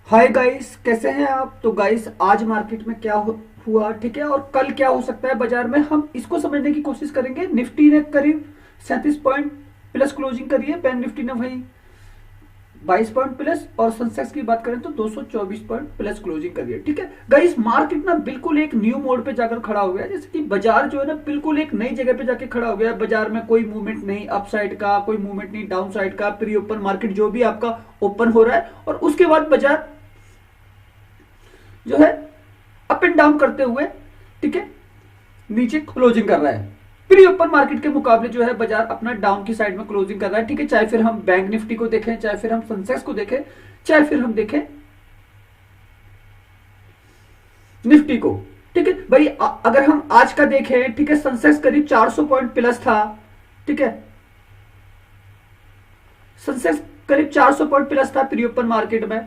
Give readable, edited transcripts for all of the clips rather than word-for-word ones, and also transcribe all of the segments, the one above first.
Hi guys, कैसे हैं आप। तो गाइस आज मार्केट में क्या हुआ, ठीक है, और कल क्या हो सकता है बाजार में, हम इसको समझने की कोशिश करेंगे। निफ्टी ने करीब 37 पॉइंट प्लस क्लोजिंग करी है, बैंक निफ्टी ने वही 22 पॉइंट प्लस, और सेंसेक्स की बात करें तो 224 पॉइंट प्लस क्लोजिंग करी है। ठीक है गाइस, मार्केट ना बिल्कुल एक न्यू मोड पे जाकर खड़ा हो गया है। जैसे कि बाजार जो है ना बिल्कुल एक नई जगह पे जाके खड़ा हो गया है। बाजार में कोई मूवमेंट नहीं अप साइड का, कोई मूवमेंट नहीं डाउन साइड का। प्री ओपन मार्केट जो भी आपका ओपन हो रहा है और उसके बाद बाजार जो है अप एंड डाउन करते हुए, ठीक है, नीचे क्लोजिंग कर रहा है। प्री ओपन मार्केट के मुकाबले जो है बाजार अपना डाउन की साइड में क्लोजिंग कर रहा है। ठीक है, चाहे फिर हम बैंक निफ्टी को देखें, चाहे फिर हम सेंसेक्स को देखें, चाहे फिर हम देखें निफ्टी को। ठीक है भाई, अगर हम आज का देखें, ठीक है, सेंसेक्स करीब 400 पॉइंट प्लस था। ठीक है, सेंसेक्स करीब 400 पॉइंट प्लस था प्री ओपन मार्केट में,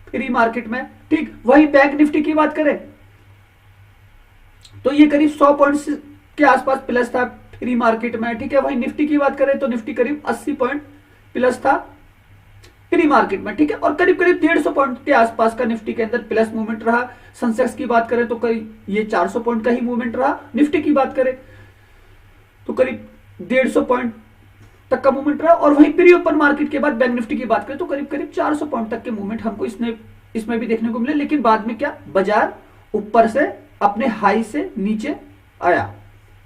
फ्री मार्केट में। ठीक, वही बैंक निफ्टी की बात करें तो ये करीब 100 पॉइंट्स के आसपास प्लस था फ्री मार्केट में। ठीक है, वही निफ्टी की बात करें तो निफ्टी करीब 80 पॉइंट प्लस था फ्री मार्केट में। ठीक है, और करीब करीब 150 पॉइंट के आसपास का निफ्टी के अंदर प्लस मूवमेंट रहा। सेंसेक्स की बात करें तो करीब ये 400 पॉइंट का ही मूवमेंट रहा। निफ्टी की बात करें तो करीब 150 पॉइंट तक का मूवमेंट रहा। और वहीं प्री ओपन मार्केट के बाद बैंक निफ्टी की बात करें तो करीब करीब 400 पॉइंट तक के मूवमेंट हमको इसमें भी देखने को मिले। लेकिन बाद में क्या, बाजार ऊपर से अपने हाई से नीचे आया।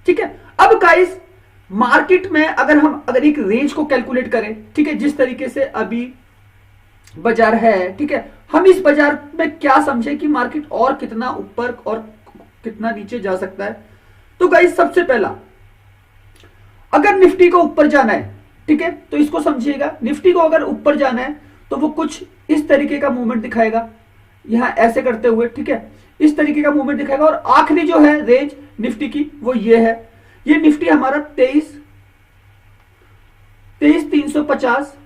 ठीक है, अब गाइस मार्केट में अगर एक रेंज को कैलकुलेट करें, ठीक है, जिस तरीके से अभी बाजार है, ठीक है, हम इस बाजार में क्या समझे कि मार्केट और कितना ऊपर और कितना नीचे जा सकता है। तो गाइस सबसे पहला, अगर निफ्टी को ऊपर जाना है, ठीक है, तो इसको समझिएगा, निफ्टी को अगर ऊपर जाना है तो वो कुछ इस तरीके का मूवमेंट दिखाएगा, यहां ऐसे करते हुए। ठीक है, इस तरीके का मूवमेंट दिखाएगा। और आखिरी जो है रेंज निफ्टी की वो ये है। ये निफ्टी हमारा 23,350,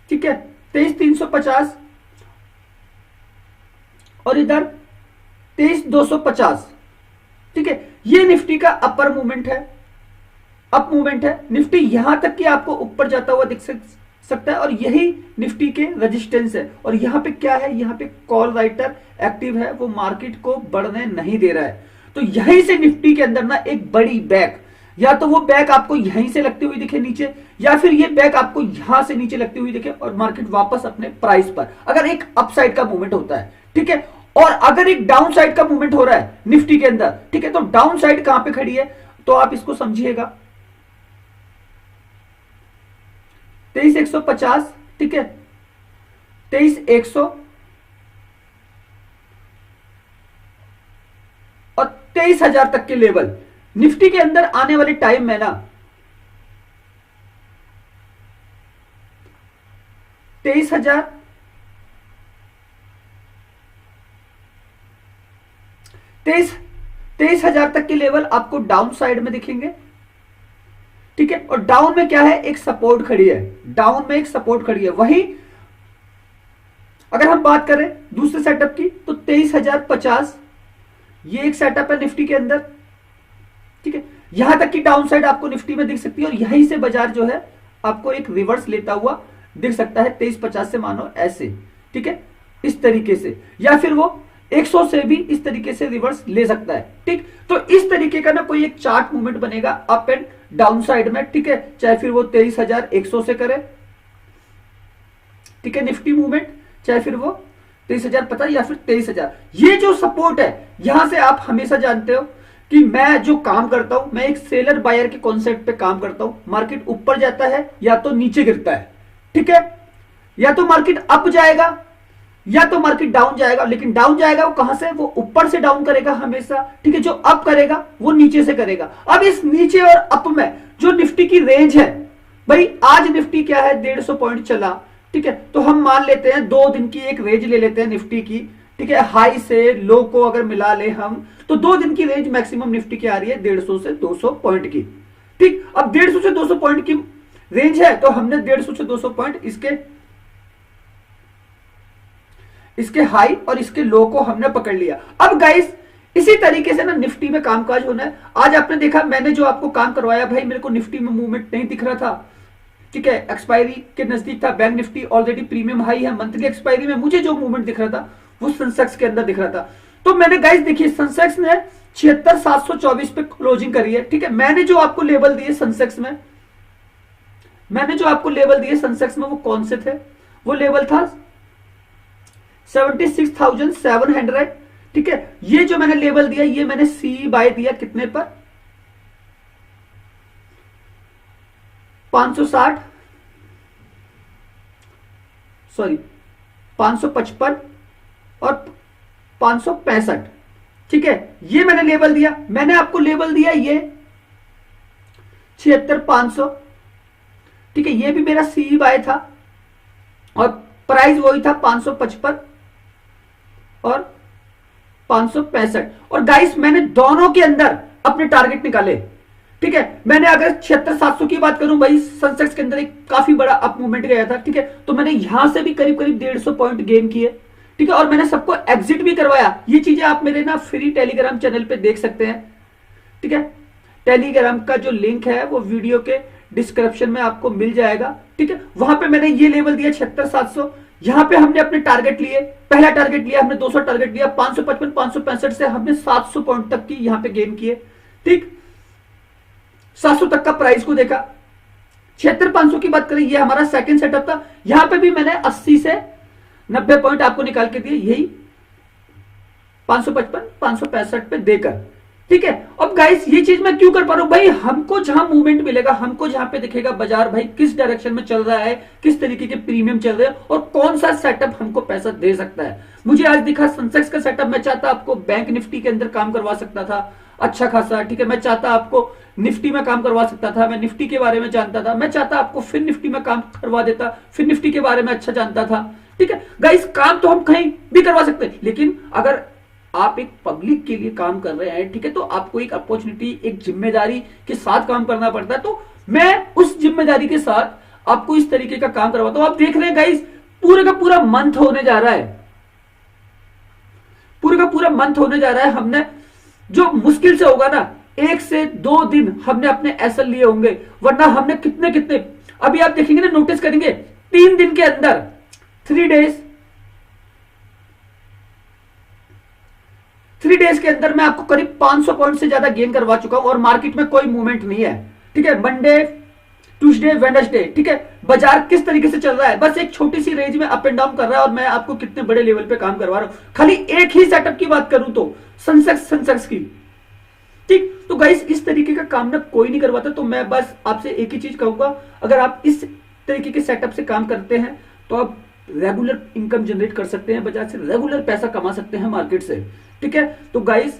ठीक है, 23,350 और इधर 23,250। ठीक है, ये निफ्टी का अपर मूवमेंट है, अप मूवमेंट है। निफ्टी यहां तक कि आपको ऊपर जाता हुआ दिख सकता है और यही निफ्टी के रेजिस्टेंस है। और यहां पे क्या है, यहां पे कॉल राइटर एक्टिव है, वो मार्केट को बढ़ने नहीं दे रहा है। तो यहीं से निफ्टी के अंदर ना एक बड़ी बैक, या तो वो बैक आपको यहीं से लगती हुई दिखे नीचे, या फिर ये बैक आपको यहां से नीचे लगती हुई दिखे और मार्केट वापस अपने प्राइस पर, अगर एक अपसाइड का मूवमेंट होता है। ठीक है, और अगर एक डाउन साइड का मूवमेंट हो रहा है निफ्टी के अंदर, ठीक है, तो डाउन साइड कहां पे खड़ी है, तो आप इसको समझिएगा 23,150, ठीक है, 23,100 और 23,000 तक के लेवल निफ्टी के अंदर आने वाले टाइम में ना 23,000, 23,000 तक के लेवल आपको डाउन साइड में दिखेंगे। ठीक है, और डाउन में क्या है, एक सपोर्ट खड़ी है, डाउन में एक सपोर्ट खड़ी है। वही अगर हम बात करें दूसरे सेटअप की तो 23,050 ये एक सेटअप है निफ्टी के अंदर। ठीक है, यहां तक की डाउन साइड आपको निफ्टी में दिख सकती है और यहीं से बाजार जो है आपको एक रिवर्स लेता हुआ दिख सकता है 23,50 से, मानो ऐसे। ठीक है, इस तरीके से, या फिर वो 100 से भी इस तरीके से रिवर्स ले सकता है। ठीक, तो इस तरीके का ना कोई एक चार्ट मूवमेंट बनेगा अप एंड डाउन साइड में। ठीक है, चाहे फिर वो 23,100 से करे, ठीक है, निफ्टी मूवमेंट, चाहे फिर वो 23,050 या फिर 23,000। ये जो सपोर्ट है, यहां से आप हमेशा जानते हो कि मैं जो काम करता हूं, मैं एक सेलर बायर के कॉन्सेप्ट पे काम करता हूं। मार्केट ऊपर जाता है या तो नीचे गिरता है। ठीक है, या तो मार्केट अप जाएगा या तो मार्केट डाउन जाएगा। लेकिन डाउन जाएगा वो कहां से, वो ऊपर से डाउन करेगा हमेशा। ठीक है, जो अप करेगा वो नीचे से करेगा। अब इस नीचे और अप में जो निफ्टी की रेंज है, भाई आज निफ्टी क्या है, 150 पॉइंट चला। ठीक है, तो हम मान लेते हैं 2 दिन की एक रेंज ले लेते हैं निफ्टी की। ठीक है, हाई से लो को अगर मिला ले हम तो 2 दिन की रेंज मैक्सिमम निफ्टी की आ रही है 150 से 200 पॉइंट की। ठीक, अब 150 से 200 पॉइंट की रेंज है तो हमने 150 से 200 पॉइंट इसके हाई और इसके लो को हमने पकड़ लिया। अब गाइस इसी तरीके से ना निफ्टी में कामकाज होना है। आज आपने देखा, मैंने जो आपको काम करवाया, भाई मेरे को निफ्टी में मूवमेंट नहीं दिख रहा था, ठीक है, एक्सपायरी के नजदीक था। Bank Nifty already premium high है। मंथली एक्सपायरी में मुझे जो मूवमेंट दिख रहा था वो सेंसेक्स के अंदर दिख रहा था। तो मैंने गाइस देखिए सेंसेक्स ने 76,724 पे क्लोजिंग करी है। ठीक है, मैंने जो आपको लेवल दिए सेंसेक्स में, वो कौन से थे? वो लेवल था 76,700। ठीक है, ये जो मैंने लेवल दिया ये मैंने सी बाय दिया कितने पर? 560, सॉरी 555 और 565। ठीक है, ये मैंने लेवल दिया। मैंने आपको लेवल दिया ये 76,500। ठीक है, ये भी मेरा सी बाय था और प्राइस वही था 555 और 565। और गाइस मैंने दोनों के अंदर अपने टारगेट निकाले। ठीक है, मैंने अगर 76,700 की बात करूं भाई, सेंसेक्स के अंदर एक काफी बड़ा अप मूवमेंट गया था। ठीक है, तो मैंने यहां से भी करीब करीब 150 पॉइंट गेन किए। ठीक है, और मैंने सबको एग्जिट भी करवाया। ये चीजें आप मेरे ना फ्री टेलीग्राम चैनल पे देख सकते हैं। ठीक है, टेलीग्राम का जो लिंक है वो वीडियो के डिस्क्रिप्शन में आपको मिल जाएगा। ठीक है, वहां पे मैंने ये लेवल दिया 76,700। यहां पे हमने अपने टारगेट लिए। पहला टारगेट लिया हमने 200 टारगेट लिया, 555 565 से हमने 700 पॉइंट तक की यहां पे गेन किए। ठीक, 700 तक का प्राइस को देखा। 76,500 की बात करें, ये हमारा सेकंड सेटअप था। यहां पे भी मैंने 80 से 90 पॉइंट आपको निकाल के दिए, यही 555 565 पे देकर। ठीक है, अब गाइस ये चीज मैं क्यों कर पा रहा हूं भाई? हमको जहां मूवमेंट मिलेगा, हमको जहां पे दिखेगा बाजार भाई किस डायरेक्शन में चल रहा है, किस तरीके के प्रीमियम चल रहे हैं और कौन सा सेटअप हमको पैसा दे सकता है। मुझे आज दिखा सेंसेक्स का सेटअप। मैं चाहता आपको बैंक निफ्टी के अंदर काम करवा सकता था अच्छा खासा। ठीक है, मैं चाहता आपको निफ्टी में काम करवा सकता था। मैं निफ्टी के बारे में जानता था। मैं चाहता आपको फिर निफ्टी में काम करवा देता, फिर निफ्टी के बारे में अच्छा जानता था। ठीक है गाइस, काम तो हम कहीं भी करवा सकते हैं, लेकिन अगर आप एक पब्लिक के लिए काम कर रहे हैं, ठीक है, तो आपको एक अपॉर्चुनिटी, एक जिम्मेदारी के साथ काम करना पड़ता है। तो मैं उस जिम्मेदारी के साथ आपको इस तरीके का काम करवाता हूं। आप देख रहे हैं गाइस, पूरे का पूरा मंथ होने जा रहा है। पूरे का पूरा मंथ होने जा रहा है। हमने जो मुश्किल से होगा ना 1 से 2 दिन हमने अपने एसएल लिए होंगे, वरना हमने कितने कितने, अभी आप देखेंगे ना, नोटिस करेंगे 3 दिन के अंदर, 3 डेज के अंदर मैं आपको करीब 500 पॉइंट से ज्यादा गेन करवा चुका हूं और मार्केट में कोई मूवमेंट नहीं है। ठीक है, मंडे ट्यूसडे वेडनेसडे, ठीक है, बाजार किस तरीके से चल रहा है, बस एक छोटी सी रेंज में अप एंड डाउन कर रहा है और मैं आपको कितने बड़े लेवल पे काम करवा रहा हूं। खाली एक ही सेटअप की बात करूं तो सेंसेक्स की। ठीक, तो गाइस इस तरीके का काम ना कोई नहीं करवाता। तो मैं बस आपसे एक ही चीज कहूंगा, अगर आप इस तरीके के सेटअप से काम करते हैं तो आप रेगुलर इनकम जनरेट कर सकते हैं, बाजार से रेगुलर पैसा कमा सकते हैं मार्केट से। ठीक है, तो गाइस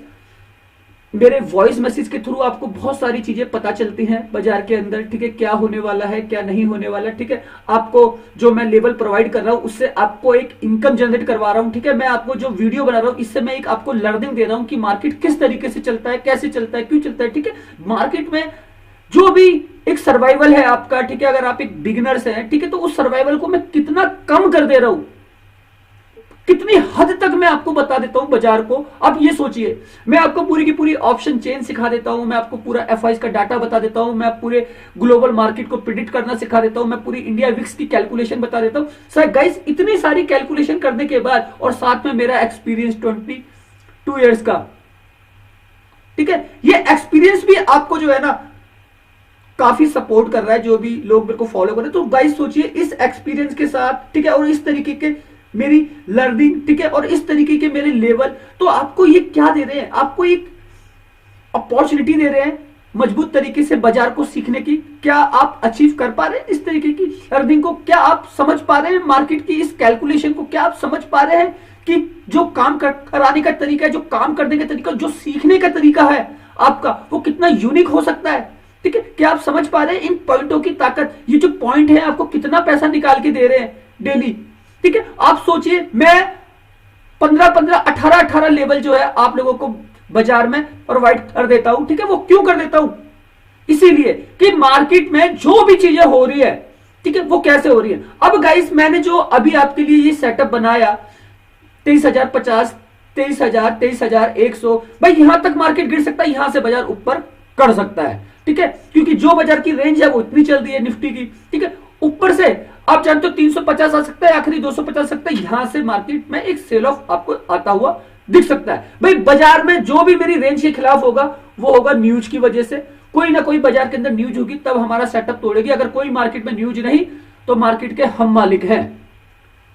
मेरे वॉइस मैसेज के थ्रू आपको बहुत सारी चीजें पता चलती हैं बाजार के अंदर। ठीक है, क्या होने वाला है, क्या नहीं होने वाला। ठीक है, आपको जो मैं लेवल प्रोवाइड कर रहा हूं उससे आपको एक इनकम जनरेट करवा रहा हूं। ठीक है, मैं आपको जो वीडियो बना रहा हूं इससे मैं एक आपको लर्निंग दे रहा हूं कि मार्केट किस तरीके से चलता है, कैसे चलता है, क्यों चलता है। ठीक है, मार्केट में जो भी एक सर्वाइवल है आपका, ठीक है, अगर आप एक बिगिनर्स हैं, ठीक है, तो उस सर्वाइवल को मैं कितना कम कर दे रहा हूं, कितनी हद तक मैं आपको बता देता हूं बाजार को। आप ये सोचिए, मैं आपको पूरी की पूरी ऑप्शन चेन सिखा देता हूं, मैं आपको पूरा एफआईएस का डाटा बता देता हूं, मैं पूरे ग्लोबल मार्केट को प्रिडिक्ट करना सिखा देता हूं, मैं पूरी इंडिया विक्स की कैलकुलेशन बता देता हूं। सर गाइस, इतनी सारी कैलकुलेशन करने के बाद और साथ में मेरा एक्सपीरियंस 22 ईयर्स का, ठीक है, ये एक्सपीरियंस भी आपको जो है ना काफी सपोर्ट कर रहा है, जो भी लोग मेरे को फॉलो कर रहे हैं। तो गाइस सोचिए, इस एक्सपीरियंस के साथ, ठीक है, और इस तरीके के मेरी लर्निंग, ठीक है, और इस तरीके के मेरे लेवल, तो आपको ये क्या दे रहे हैं, आपको एक अपॉर्चुनिटी दे रहे हैं मजबूत तरीके से बाजार को सीखने की। क्या आप अचीव कर पा रहे हैं इस तरीके की लर्निंग को? क्या आप समझ पा रहे हैं मार्केट की इस कैलकुलेशन को? क्या आप समझ पा रहे हैं कि जो काम कराने का तरीका है, जो काम करने का तरीका, जो सीखने का तरीका है आपका, वो कितना यूनिक हो सकता है? ठीक है, क्या आप समझ पा रहे हैं इन पॉइंटों की ताकत? ये जो पॉइंट है आपको कितना पैसा निकाल के दे रहे हैं डेली। ठीक है, आप सोचिए, मैं 15-15 18-18 लेवल जो है आप लोगों को बाजार में प्रोवाइड कर देता हूं। ठीक है, वो क्यों कर देता हूं? इसीलिए कि मार्केट में जो भी चीजें हो रही है, ठीक है, वो कैसे हो रही है। अब गाइस, मैंने जो अभी आपके लिए ये सेटअप बनाया 23,050, 23,000, 23,100, भाई यहां तक मार्केट गिर सकता है, यहां से बाजार ऊपर कर सकता है। ठीक है, क्योंकि जो बाजार की रेंज है वो इतनी चल रही है निफ्टी की। ठीक है, ऊपर से आप जानते हो 350 आ सकता है, आखिरी 250 आ सकता है, यहां से मार्केट में एक सेल ऑफ आपको आता हुआ दिख सकता है। भाई बाजार में जो भी मेरी रेंज के खिलाफ होगा वो होगा न्यूज की वजह से, कोई ना कोई बाजार के अंदर न्यूज होगी तब हमारा सेटअप तोड़ेगी। अगर कोई मार्केट में न्यूज नहीं तो मार्केट के हम मालिक हैं,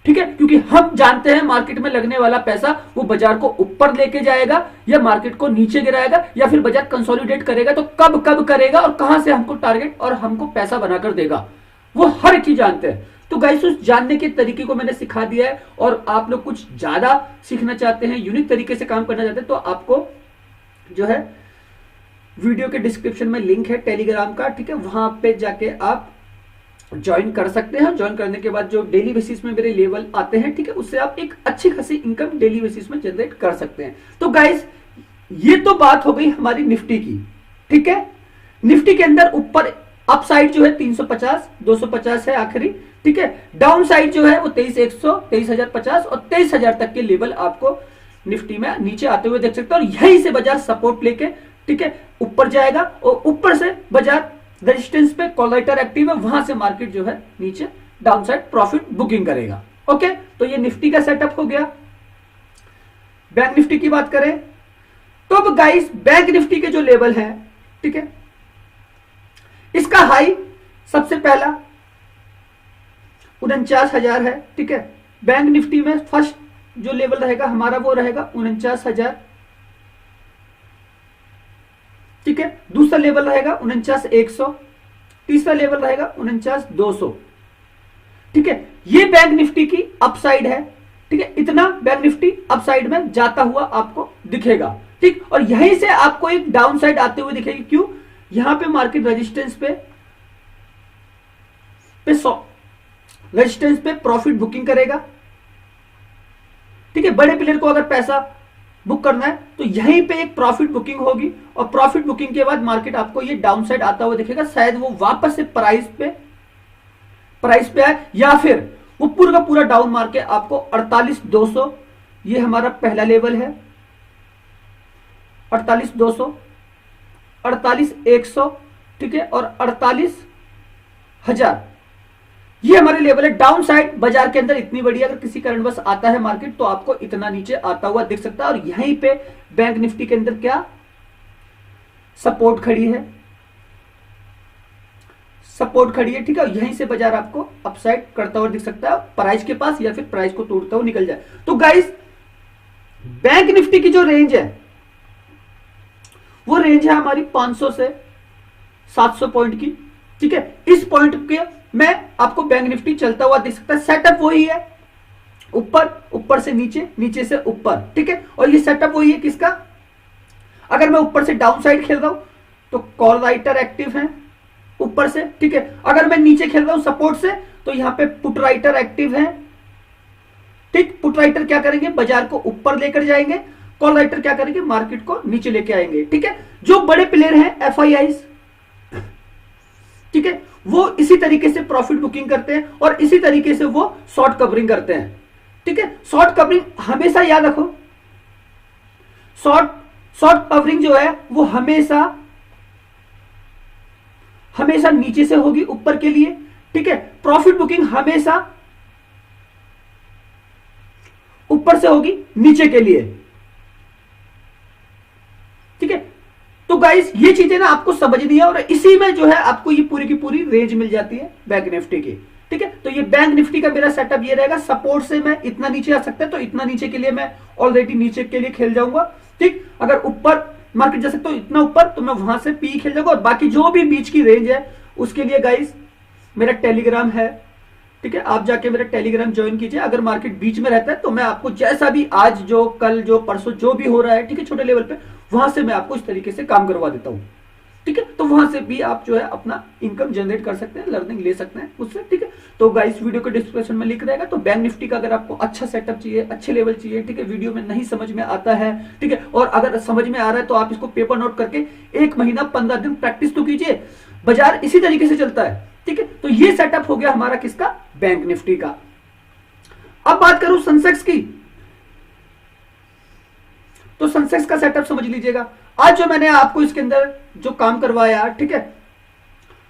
ठीक है, क्योंकि हम जानते हैं मार्केट में लगने वाला पैसा वो बाजार को ऊपर लेके जाएगा या मार्केट को नीचे गिराएगा या फिर बाजार कंसोलिडेट करेगा, तो कब कब करेगा और कहां से हमको टारगेट और हमको पैसा बनाकर देगा, वो हर एक चीज जानते हैं। तो गाइस उस जानने के तरीके को मैंने सिखा दिया है, और आप लोग कुछ ज्यादा सीखना चाहते हैं, यूनिक तरीके से काम करना चाहते हैं, तो आपको जो है वीडियो के डिस्क्रिप्शन में लिंक है टेलीग्राम का, ठीक है, वहां पे जाके आप ज्वाइन कर सकते हैं। ज्वाइन करने के बाद जो डेली बेसिस में मेरे लेवल आते हैं, ठीक है, उससे आप एक अच्छी खासी इनकम डेली बेसिस में जनरेट कर सकते हैं। तो गाइस ये तो बात हो गई हमारी निफ्टी की, ठीक है। निफ्टी के अंदर ऊपर अप साइड जो है 350 250 है आखिरी, ठीक है। डाउन साइड जो है वो 23,100 23,050 और 23,000 तक के लेवल आपको निफ्टी में नीचे आते हुए देख सकते हैं, और यहीं से बाजार सपोर्ट लेके, ठीक है, ऊपर जाएगा, और ऊपर से बाजार रेजिस्टेंस पे कॉल राइटर एक्टिव है, वहां से मार्केट जो है नीचे डाउन साइड प्रॉफिट बुकिंग करेगा। ओके, तो ये निफ्टी का सेटअप हो गया। बैंक निफ्टी की बात करें तो अब गाइस बैंक निफ्टी के जो लेवल है, ठीक है, इसका हाई सबसे पहला 49,000 है, ठीक है। बैंक निफ्टी में फर्स्ट जो लेवल रहेगा हमारा वो रहेगा 49,000, ठीक है। दूसरा लेवल रहेगा 49,100, तीसरा लेवल रहेगा 49,200, ठीक है। ये बैंक निफ्टी की अपसाइड है, ठीक है, इतना बैंक निफ्टी अपसाइड में जाता हुआ आपको दिखेगा, ठीक। और यहीं से आपको एक डाउन साइड आते हुए दिखेगी, क्यों, यहां पे मार्केट रेजिस्टेंस पे रेजिस्टेंस पे प्रॉफिट बुकिंग करेगा, ठीक है। बड़े प्लेयर को अगर पैसा बुक करना है तो यहीं पे एक प्रॉफिट बुकिंग होगी, और प्रॉफिट बुकिंग के बाद मार्केट आपको ये डाउन साइड आता हुआ दिखेगा। शायद वो वापस से प्राइस पे आए, या फिर वो पूरा का पूरा डाउन मार के आपको 48,200, ये हमारा पहला लेवल है, 48,200, 48,100, ठीक है, और 48,000, ये हमारे लेवल है। डाउन साइड बाजार के अंदर इतनी बड़ी अगर किसी कारणवश आता है मार्केट तो आपको इतना नीचे आता हुआ दिख सकता है, और यहीं पे बैंक निफ्टी के अंदर क्या सपोर्ट खड़ी है, सपोर्ट खड़ी है, ठीक है। यहीं से बाजार आपको अपसाइड करता हुआ दिख सकता है प्राइस के पास, या फिर प्राइस को तोड़ता हुआ निकल जाए। तो गाइस बैंक निफ्टी की जो रेंज है वो रेंज है हमारी 500 से 700 पॉइंट की, ठीक है। इस पॉइंट के में आपको बैंक निफ्टी चलता हुआ दिख सकता है। सेटअप वही है, ऊपर से नीचे, नीचे से ऊपर, ठीक है। और ये सेटअप वही है किसका, अगर मैं ऊपर से डाउन साइड खेल रहा हूं तो कॉल राइटर एक्टिव है ऊपर से, ठीक है। अगर मैं नीचे खेल रहा हूं सपोर्ट से तो यहां पे पुट राइटर एक्टिव है, ठीक। पुट राइटर क्या करेंगे, बाजार को ऊपर लेकर जाएंगे, कॉल राइटर क्या करेंगे, मार्केट को नीचे लेके आएंगे, ठीक है। जो बड़े प्लेयर हैं एफआईआईज, ठीक है, वो इसी तरीके से प्रॉफिट बुकिंग करते हैं और इसी तरीके से वो शॉर्ट कवरिंग करते हैं, ठीक है। शॉर्ट कवरिंग हमेशा याद रखो, शॉर्ट कवरिंग जो है वो हमेशा नीचे से होगी ऊपर के लिए, ठीक है। प्रॉफिट बुकिंग हमेशा ऊपर से होगी नीचे के लिए, ठीक है। तो गाइस ये चीजें ना आपको समझनी है, और इसी में जो है आपको ये पूरी की पूरी रेंज मिल जाती है बैंक निफ्टी की, ठीक है। तो ये बैंक निफ्टी का मेरा सेटअप ये रहेगा, सपोर्ट से मैं इतना नीचे आ सकता है तो इतना नीचे के लिए मैं ऑलरेडी नीचे के लिए खेल जाऊंगा, ठीक। अगर ऊपर मार्केट जा सकता हूं इतना ऊपर तो मैं वहां से पी खेल जाऊंगा, और बाकी जो भी बीच की रेंज है उसके लिए गाइस मेरा टेलीग्राम है, ठीक है। आप जाके मेरा टेलीग्राम ज्वाइन कीजिए। अगर मार्केट बीच में रहता है तो मैं आपको जैसा भी आज जो कल जो परसों जो भी हो रहा है, ठीक है, छोटे लेवल पे वहां से मैं आपको इस तरीके से काम करवा देता हूं, ठीक है। तो वहां से भी आप जो है अपना इनकम जनरेट कर सकते हैं, लर्निंग ले सकते हैं उससे, ठीक है। तो गाइस वीडियो के डिस्क्रिप्शन में लिख रहेगा। तो बैंक निफ्टी का अगर आपको अच्छा सेटअप चाहिए, अच्छे लेवल चाहिए, ठीक है, वीडियो में नहीं समझ में आता है, ठीक है, और अगर समझ में आ रहा है तो आप इसको पेपर नोट करके 1 महीना 15 दिन प्रैक्टिस तो कीजिए। बाजार इसी तरीके से चलता है, ठीक है। तो ये सेटअप हो गया हमारा किसका, बैंक निफ्टी का। अब बात करूं सेंसेक्स की, तो सेंसेक्स का सेटअप समझ लीजिएगा। आज जो मैंने आपको इसके अंदर जो काम करवाया, ठीक है,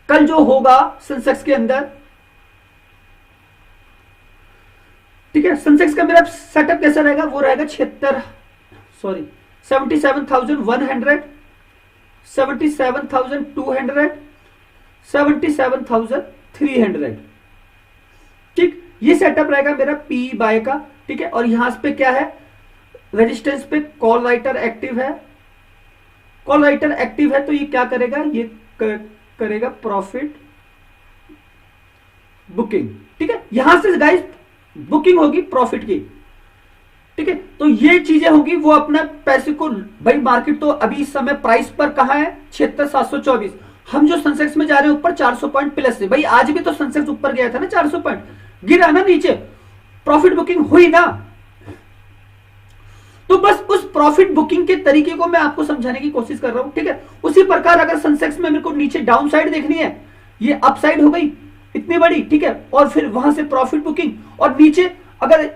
कल जो होगा सेंसेक्स के अंदर ठीक है। सेंसेक्स का मेरा सेटअप कैसा रहेगा, वो रहेगा 77,100, 77,200, 77,300। ठीक, ये सेटअप रहेगा मेरा पी बाय का। ठीक है, और यहां पे क्या है, रेजिस्टेंस पे कॉल राइटर एक्टिव है। कॉल राइटर एक्टिव है तो ये क्या करेगा, ये करेगा प्रॉफिट बुकिंग। ठीक है, यहां से गाइस बुकिंग होगी प्रॉफिट की। ठीक है, तो ये चीजें होगी, वो अपना पैसे को, भाई मार्केट तो अभी इस समय प्राइस पर कहां है, 76,724। हम जो सेंसेक्स में जा रहे हैं ऊपर 400 पॉइंट प्लस से। भाई आज भी तो सेंसेक्स ऊपर गया था ना 400 पॉइंट, गिरा ना नीचे, प्रॉफिट बुकिंग हुई ना। तो बस उस प्रॉफिट बुकिंग के तरीके को मैं आपको समझाने की कोशिश कर रहा हूं। ठीक है, उसी प्रकार अगर सेंसेक्स में मेरे को नीचे डाउन साइड देखनी है, ये अप साइड हो गई इतनी बड़ी। ठीक है, और फिर वहां से प्रॉफिट बुकिंग, और नीचे अगर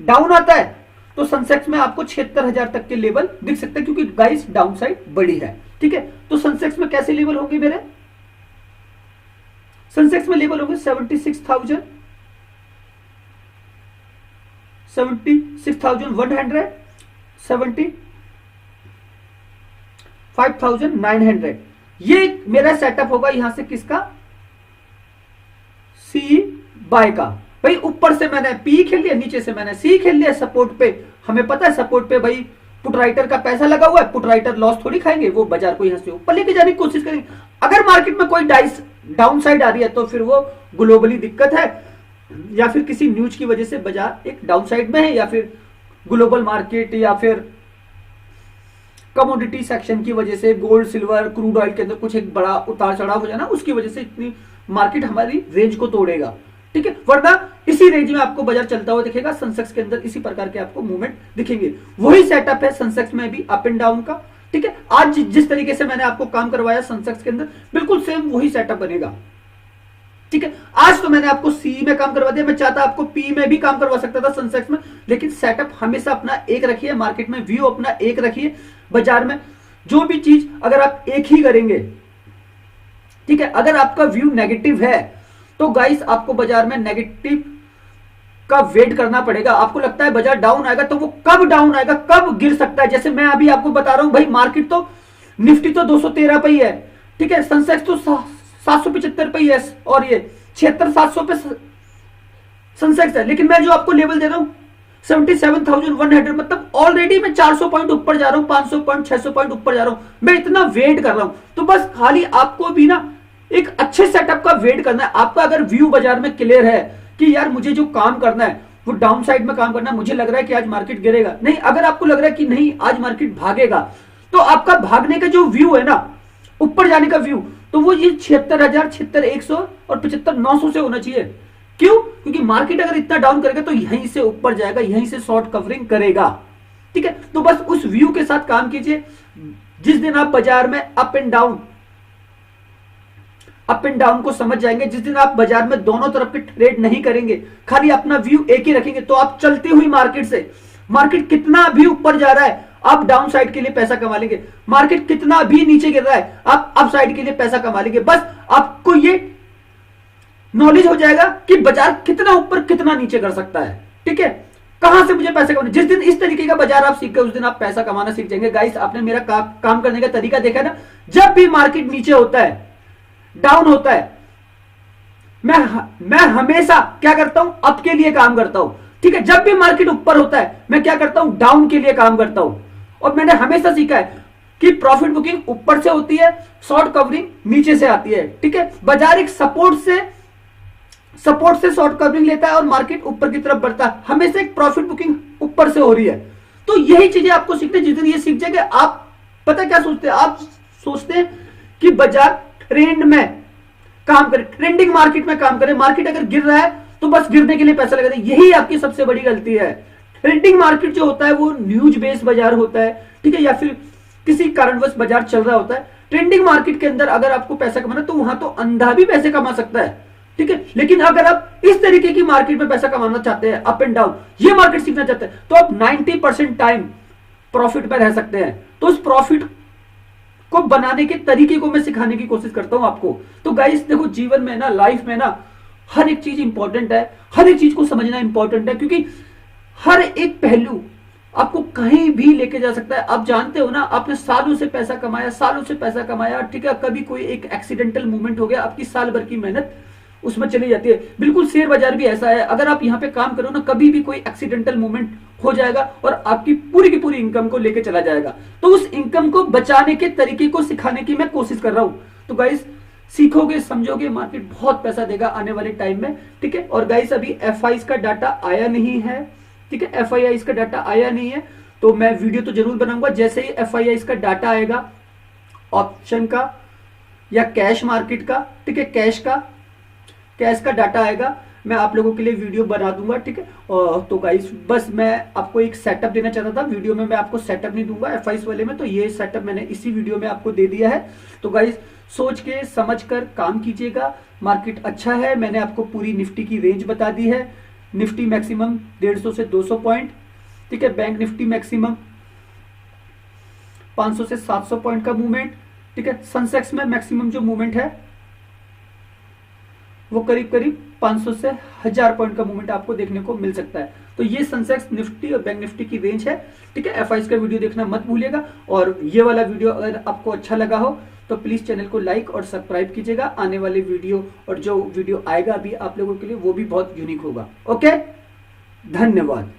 डाउन आता है तो सेंसेक्स में आपको 76,000 तक के लेवल दिख सकते हैं, क्योंकि गाइस डाउन साइड बड़ी है। ठीक है, तो सेंसेक्स में कैसे लेवल होंगे मेरे, सेंसेक्स में लेवल होंगे 76,000, 76,100, 75,900। ये मेरा सेटअप होगा यहां से किसका, सी बाय का। भाई ऊपर से मैंने पी खेल लिया, नीचे से मैंने सी खेल लिया। सपोर्ट पे हमें पता है, सपोर्ट पे भाई पुट राइटर का पैसा लगा हुआ है, पुट राइटर लॉस थोड़ी खाएंगे, वो बाजार को यहां से ऊपर लेके जाने की कोशिश करेंगे। अगर मार्केट में कोई डाइस डाउन साइड आ रही है तो फिर वो ग्लोबली दिक्कत है, या फिर किसी न्यूज की वजह से बाजार एक डाउन साइड में है, या फिर ग्लोबल मार्केट, या फिर कमोडिटी सेक्शन की वजह से गोल्ड सिल्वर क्रूड ऑयल के अंदर कुछ एक बड़ा उतार चढ़ाव हो जाना, उसकी वजह से इतनी मार्केट हमारी रेंज को तोड़ेगा। ठीक है, वरना इसी रेंज में आपको बाजार चलता हुआ दिखेगा। सेंसेक्स के अंदर इसी प्रकार के आपको मूवमेंट दिखेंगे। वही सेटअप है सेंसेक्स में भी, अप एंड डाउन का। ठीक है, आज जिस तरीके से मैंने आपको काम करवाया सेंसेक्स के अंदर, बिल्कुल सेम वही सेटअप बनेगा। ठीक है, आज तो मैंने आपको सी में काम करवा दिया, मैं चाहता आपको पी में भी काम करवा सकता था सेंसेक्स में, लेकिन सेटअप हमेशा अपना एक रखिए, मार्केट में व्यू अपना एक रखिए। बाजार में जो भी चीज अगर आप एक ही करेंगे, ठीक है, अगर आपका व्यू नेगेटिव है तो गाइस आपको बाजार में नेगेटिव का वेट करना पड़ेगा। आपको लगता है बाजार डाउन आएगा, तो वो कब डाउन आएगा, कब गिर सकता है। जैसे मैं अभी आपको बता रहा हूं, भाई मार्केट तो निफ्टी तो 213 पे ही है। ठीक है, सेंसेक्स तो 775 पे ही है, और ये 76,700 पे सेंसेक्स है। लेकिन मैं जो आपको लेवल दे रहा हूं 77,100, मतलब ऑलरेडी मैं 400 पॉइंट ऊपर जा रहा हूं, 500 पॉइंट 600 पॉइंट ऊपर जा रहा हूं। मैं इतना वेट कर रहा हूं, तो बस खाली आपको भी ना एक अच्छे सेटअप का वेट करना है। आपका अगर व्यू बाजार में क्लियर है कि यार मुझे जो काम करना है वो डाउन साइड में काम करना है, मुझे लग रहा है कि आज मार्केट गिरेगा नहीं, अगर आपको लग रहा है कि नहीं आज मार्केट भागेगा, तो आपका भागने का जो व्यू है ना, ऊपर जाने का व्यू, तो वो ये 76,000, 76,100 और 75,900 से होना चाहिए। क्यों? क्योंकि मार्केट अगर इतना डाउन करेगा तो यहीं से ऊपर जाएगा, यहीं से शॉर्ट कवरिंग करेगा। ठीक है, तो बस उस व्यू के साथ काम कीजिए। जिस दिन आप बाजार में अप एंड डाउन को समझ जाएंगे, जिस दिन आप बाजार में दोनों तरफ के ट्रेड नहीं करेंगे, खाली अपना व्यू एक ही रखेंगे, तो आप चलती हुई मार्केट से, मार्केट कितना भी ऊपर जा रहा है आप डाउन साइड के लिए पैसा कमा लेंगे, मार्केट कितना भी नीचे गिर रहा है आप अप साइड के लिए पैसा कमा लेंगे। बस आपको ये नॉलेज हो जाएगा कि बाजार कितना ऊपर कितना नीचे कर सकता है। ठीक है, कहां से मुझे पैसे कमाने, जिस दिन इस तरीके का बाजार आप सीख गए उस दिन आप पैसा कमाना सीख जाएंगे। गाइस आपने मेरा काम करने का तरीका देखा ना, जब भी मार्केट नीचे होता है, डाउन होता है, मैं हमेशा क्या करता हूं, अप के लिए काम करता हूं। ठीक है, जब भी मार्केट ऊपर होता है मैं क्या करता हूं, डाउन के लिए काम करता हूं। और मैंने हमेशा सीखा है कि प्रॉफिट बुकिंग ऊपर से होती है, शॉर्ट कवरिंग नीचे से आती है। ठीक है, बाजार एक सपोर्ट से शॉर्ट कवरिंग लेता है और मार्केट ऊपर की तरफ बढ़ता है, हमेशा एक प्रॉफिट बुकिंग ऊपर से हो रही है। तो यही चीजें आपको सीखते, जिस दिन ये सीख जाएंगे आप पता क्या सोचते हैं, आप सोचते हैं कि बाजार ट्रेंड में काम करे, ट्रेंडिंग मार्केट में काम करे, मार्केट अगर गिर रहा है तो बस गिरने के लिए पैसा लगा दे। यही आपकी सबसे बड़ी गलती है। ट्रेंडिंग मार्केट जो होता है वो न्यूज बेस्ड बाजार होता है। ठीक है, या फिर किसी कारणवश बाजार चल रहा होता है। ट्रेंडिंग मार्केट के अंदर अगर आपको पैसा कमाना तो वहां तो अंधा भी पैसे कमा सकता है। ठीक है, लेकिन अगर आप इस तरीके की मार्केट में पैसा कमाना चाहते हैं, अप एंड डाउन ये मार्केट सीखना चाहते हैं, तो आप 90% टाइम प्रॉफिट पर रह सकते हैं। तो उस प्रॉफिट को बनाने के तरीके को मैं सिखाने की कोशिश करता हूं आपको। तो गाइस देखो, जीवन में ना, लाइफ में ना, हर एक चीज इंपॉर्टेंट है, हर एक चीज को समझना इंपॉर्टेंट है, क्योंकि हर एक पहलू आपको कहीं भी लेके जा सकता है। आप जानते हो ना, आपने सालों से पैसा कमाया, सालों से पैसा कमाया, ठीक है, कभी कोई एक एक्सीडेंटल मूवमेंट हो गया, आपकी साल भर की मेहनत उसमें चली जाती है। बिल्कुल शेयर बाजार भी ऐसा है, अगर आप यहाँ पे काम करो ना, कभी भी कोई एक्सीडेंटल मूवमेंट हो जाएगा और आपकी पूरी की पूरी इनकम को लेके चला जाएगा। तो उस इनकम को बचाने के तरीके को सिखाने की मैं कोशिश कर रहा हूं। तो गाइस, सीखोगे, समझोगे, मार्केट बहुत पैसा देगा आने वाले टाइम में, ठीक है। और गाइस, अभी एफआई का डाटा आया नहीं है, ठीक है, एफआई का डाटा आया नहीं है, तो मैं वीडियो तो जरूर बनाऊंगा। जैसे ही एफआई का डाटा आएगा, ऑप्शन का या कैश मार्केट का, ठीक है, कैश का डाटा आएगा, मैं आप लोगों के लिए वीडियो बना दूंगा, ठीक है। तो गाइस, बस मैं आपको एक सेटअप देना चाहता था। वीडियो में मैं आपको सेटअप नहीं दूंगा एफआईस वाले में, तो ये सेटअप मैंने इसी वीडियो में आपको दे दिया है। तो गाइस, सोच के समझ कर काम कीजिएगा। मार्केट अच्छा है, मैंने आपको पूरी निफ्टी की रेंज बता दी है। निफ्टी मैक्सिमम 150 से 200 पॉइंट, ठीक है। बैंक निफ्टी मैक्सिमम 500 से 700 पॉइंट का मूवमेंट, ठीक है। सेंसेक्स में मैक्सिमम जो मूवमेंट है वो करीब करीब 500 से 1000 पॉइंट का मूवमेंट आपको देखने को मिल सकता है। तो ये सेंसेक्स, निफ्टी और बैंक निफ्टी की रेंज है, ठीक है। एफआईस का वीडियो देखना मत भूलिएगा। और ये वाला वीडियो अगर आपको अच्छा लगा हो तो प्लीज चैनल को लाइक और सब्सक्राइब कीजिएगा। आने वाले वीडियो और जो वीडियो आएगा अभी आप लोगों के लिए, वो भी बहुत यूनिक होगा। ओके, धन्यवाद।